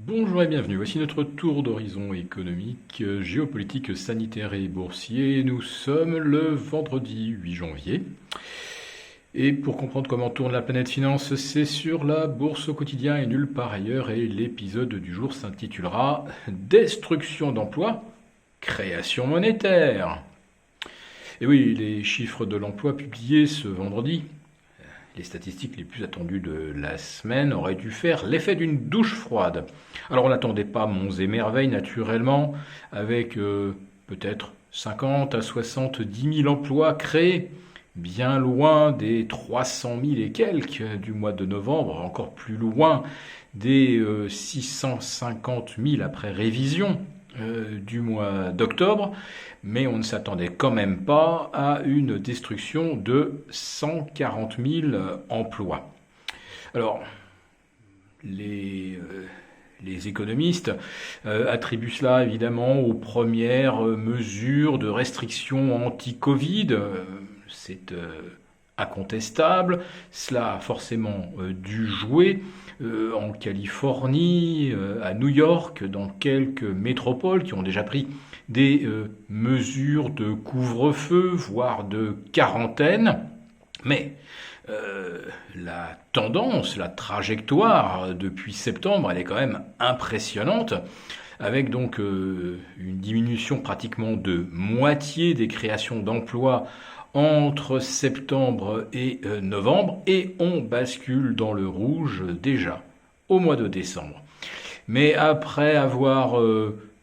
Bonjour et bienvenue, voici notre tour d'horizon économique, géopolitique, sanitaire et boursier. Nous sommes le vendredi 8 janvier. Et pour comprendre comment tourne la planète finance, c'est sur la bourse au quotidien et nulle part ailleurs. Et l'épisode du jour s'intitulera Destruction d'emplois, création monétaire. Et oui, les chiffres de l'emploi publiés ce vendredi, les statistiques les plus attendues de la semaine auraient dû faire l'effet d'une douche froide. Alors on n'attendait pas monts et merveilles naturellement, avec peut-être 50 à 70 000 emplois créés, bien loin des 300 000 et quelques du mois de novembre, encore plus loin des 650 000 après révision du mois d'octobre, mais on ne s'attendait quand même pas à une destruction de 140 000 emplois. Alors, les économistes attribuent cela évidemment aux premières mesures de restriction anti-Covid. C'est incontestable. Cela a forcément dû jouer en Californie, à New York, dans quelques métropoles qui ont déjà pris des mesures de couvre-feu, voire de quarantaine. Mais la tendance, la trajectoire depuis septembre, elle est quand même impressionnante, avec donc une diminution pratiquement de moitié des créations d'emplois entre septembre et novembre, et on bascule dans le rouge déjà au mois de décembre. Mais après avoir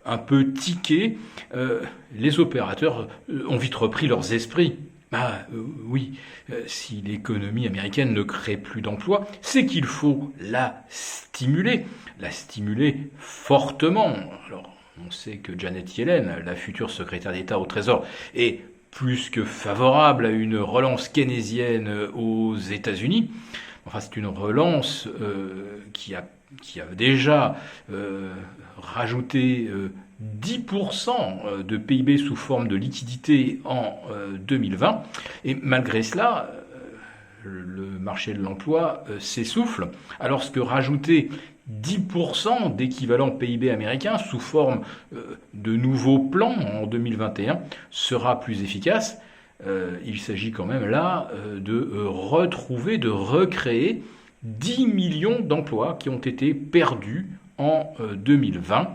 un peu tiqué, les opérateurs ont vite repris leurs esprits. Oui, si l'économie américaine ne crée plus d'emplois, c'est qu'il faut la stimuler fortement. Alors, on sait que Janet Yellen, la future secrétaire d'État au Trésor, est plus que favorable à une relance keynésienne aux États-Unis. Enfin, c'est une relance qui a déjà rajouté 10% de PIB sous forme de liquidité en 2020. Et malgré cela, le marché de l'emploi s'essouffle, alors que rajouter 10% d'équivalent PIB américain sous forme de nouveaux plans en 2021 sera plus efficace. Il s'agit quand même là de retrouver, de recréer 10 millions d'emplois qui ont été perdus en 2020.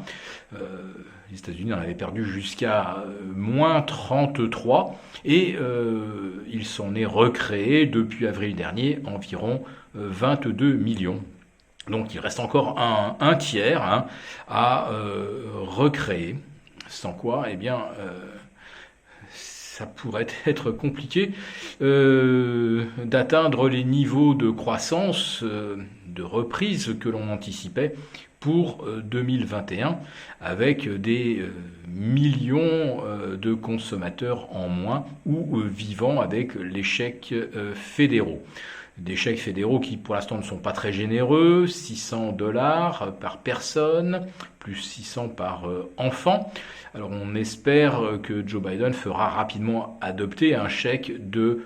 Les États-Unis en avaient perdu jusqu'à moins 33 et il s'en est recréé depuis avril dernier environ 22 millions. Donc il reste encore un tiers à recréer, sans quoi, eh bien, ça pourrait être compliqué d'atteindre les niveaux de croissance, de reprise que l'on anticipait pour 2021, avec des millions de consommateurs en moins ou vivant avec les chèques fédéraux. Des chèques fédéraux qui pour l'instant ne sont pas très généreux, $600 par personne, plus 600 par enfant. Alors on espère que Joe Biden fera rapidement adopter un chèque de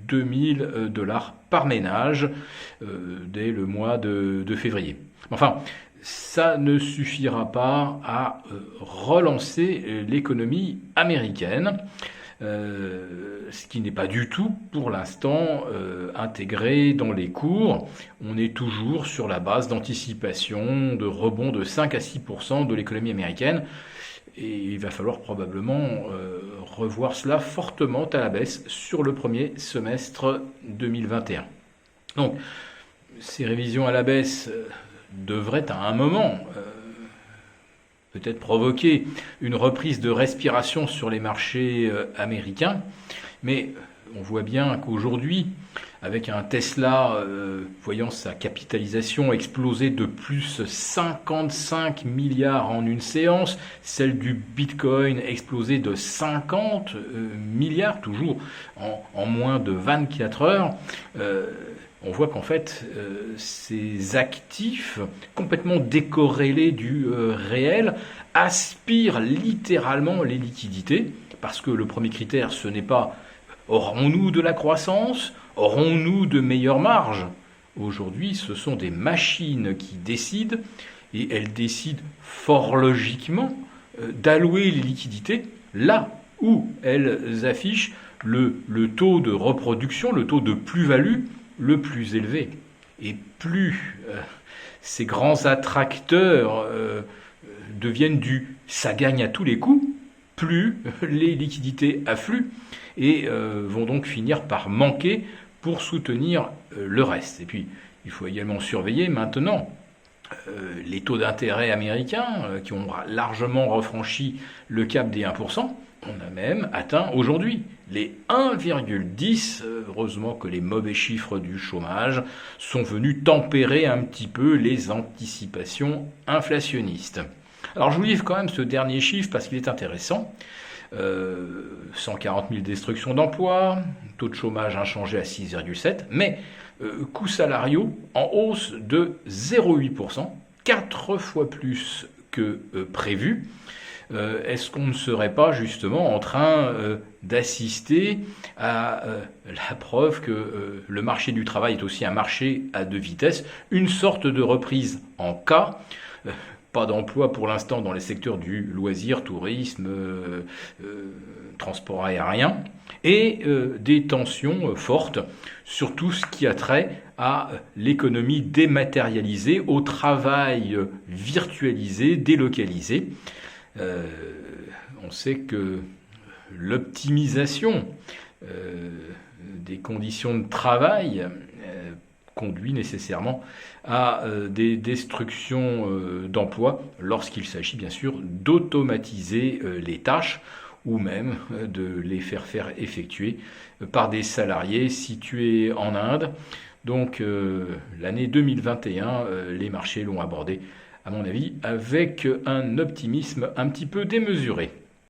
$2 000 par ménage dès le mois de février. Enfin, ça ne suffira pas à relancer l'économie américaine. Ce qui n'est pas du tout pour l'instant intégré dans les cours. On est toujours sur la base d'anticipation de rebond de 5 à 6% de l'économie américaine et il va falloir probablement revoir cela fortement à la baisse sur le premier semestre 2021. Donc ces révisions à la baisse devraient à un moment peut-être provoquer une reprise de respiration sur les marchés américains, mais on voit bien qu'aujourd'hui, avec un Tesla voyant sa capitalisation exploser de plus 55 milliards en une séance, celle du Bitcoin exploser de 50 milliards, toujours en moins de 24 heures, on voit qu'en fait, ces actifs complètement décorrélés du réel aspirent littéralement les liquidités, parce que le premier critère, ce n'est pas aurons-nous de la croissance, aurons-nous de meilleures marges. Aujourd'hui, ce sont des machines qui décident, et elles décident fort logiquement d'allouer les liquidités là où elles affichent le taux de reproduction, le taux de plus-value le plus élevé. Et plus ces grands attracteurs deviennent du ça gagne à tous les coups, plus les liquidités affluent et vont donc finir par manquer pour soutenir le reste. Et puis, il faut également surveiller maintenant les taux d'intérêt américains qui ont largement refranchi le cap des 1%. On a même atteint aujourd'hui les 1,10. Heureusement que les mauvais chiffres du chômage sont venus tempérer un petit peu les anticipations inflationnistes. Alors je vous livre quand même ce dernier chiffre parce qu'il est intéressant. 140 000 destructions d'emplois, taux de chômage inchangé à 6,7, mais coûts salariaux en hausse de 0,8%, 4 fois plus que prévu. Est-ce qu'on ne serait pas justement en train d'assister à la preuve que le marché du travail est aussi un marché à deux vitesses, une sorte de reprise en cas, pas d'emploi pour l'instant dans les secteurs du loisir, tourisme, transport aérien, et des tensions fortes sur tout ce qui a trait à l'économie dématérialisée, au travail virtualisé, délocalisé. On sait que l'optimisation des conditions de travail conduit nécessairement à des destructions d'emplois lorsqu'il s'agit bien sûr d'automatiser les tâches ou même de les faire effectuer par des salariés situés en Inde. Donc l'année 2021, les marchés l'ont abordé, à mon avis, avec un optimisme un petit peu démesuré.